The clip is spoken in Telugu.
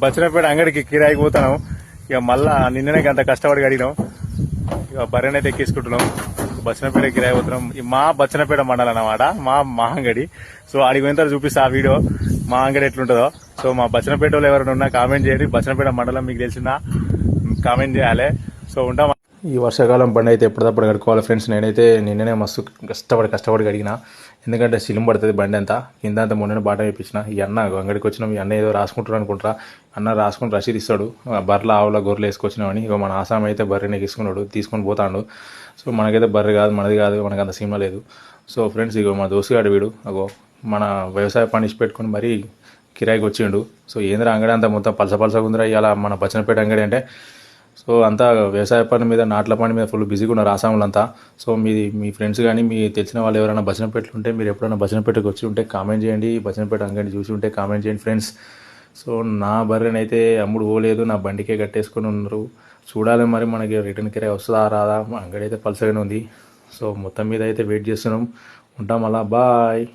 బచ్చనపేట అంగడికి కిరాయికి పోతున్నాం. ఇక మళ్ళా నిన్ననే అంత కష్టపడి అడిగినాం. ఇక బర్రెని అయితే ఎక్కించుకుంటున్నాం. బచ్చనపేట కిరాయి పోతున్నాం. మా బచ్చనపేట మండలం అన్నమాట, మా అంగడి. సో ఆడికి పోయిన తర్వాత చూపిస్తా ఆ వీడియో, మా అంగడి ఎట్లుంటుందో. సో మా బచ్చనపేట వాళ్ళు ఎవరైనా ఉన్నా కామెంట్ చేయండి. బచ్చనపేట మండలం మీకు తెలిసిందా కామెంట్ చేయాలి. సో ఉంటాం. ఈ వర్షాకాలం బండి అయితే ఎప్పటికప్పుడు కడుక్కోవాలి ఫ్రెండ్స్. నేనైతే నిన్ననే మస్తు కష్టపడి కడిగిన, ఎందుకంటే సిలిం పడుతుంది బండి అంతా. కింద అంతా మొన్న బాట వేయించిన. ఈ అన్న అంగడికి వచ్చినాం. ఈ అన్న ఏదో రాసుకుంటారు అనుకుంటా. అన్న రాసుకుని రసీదు ఇస్తాడు. బర్రెల ఆవుల గొర్రెలు వేసుకొచ్చినామని. ఇక మన ఆసాం అయితే బర్రెని తీసుకొని పోతాడు. సో మనకైతే బర్రె కాదు, మనది కాదు, మనకు అంత సినిమా లేదు. సో ఫ్రెండ్స్, ఇగో మా దోస్తుగాడు వీడు అగో మన వ్యవసాయ పని ఇచ్చి పెట్టుకుని మరీ కిరాయికి వచ్చిండు. సో ఏంద్రా అంగడి అంతా మొత్తం పలసగా ఉందిరా ఇవాళ మన బచ్చనపేట అంగడి అంటే. సో అంతా వ్యవసాయ పని మీద, నాట్ల పని మీద ఫుల్ బిజీగా ఉన్నారు ఆసాములంతా. సో మీ ఫ్రెండ్స్ కానీ మీ తెలిసిన వాళ్ళు ఎవరైనా బచ్చనపేటలో ఉంటే, మీరు ఎప్పుడైనా బచ్చనపేటకు వచ్చి ఉంటే కామెంట్ చేయండి. బచ్చనపేట అంగడి చూసి ఉంటే కామెంట్ చేయండి ఫ్రెండ్స్. సో నా బర్రెని అయితే అమ్ముడు పోలేదు, నా బండికే కట్టేసుకొని ఉన్నారు. చూడాలి మరి మనకి రిటర్న్ కిరాయి వస్తుందా రాదా. మా అంగడి అయితే పలసగానే ఉంది. సో మొత్తం మీద అయితే వెయిట్ చేస్తున్నాం. ఉంటాం అలా, బాయ్.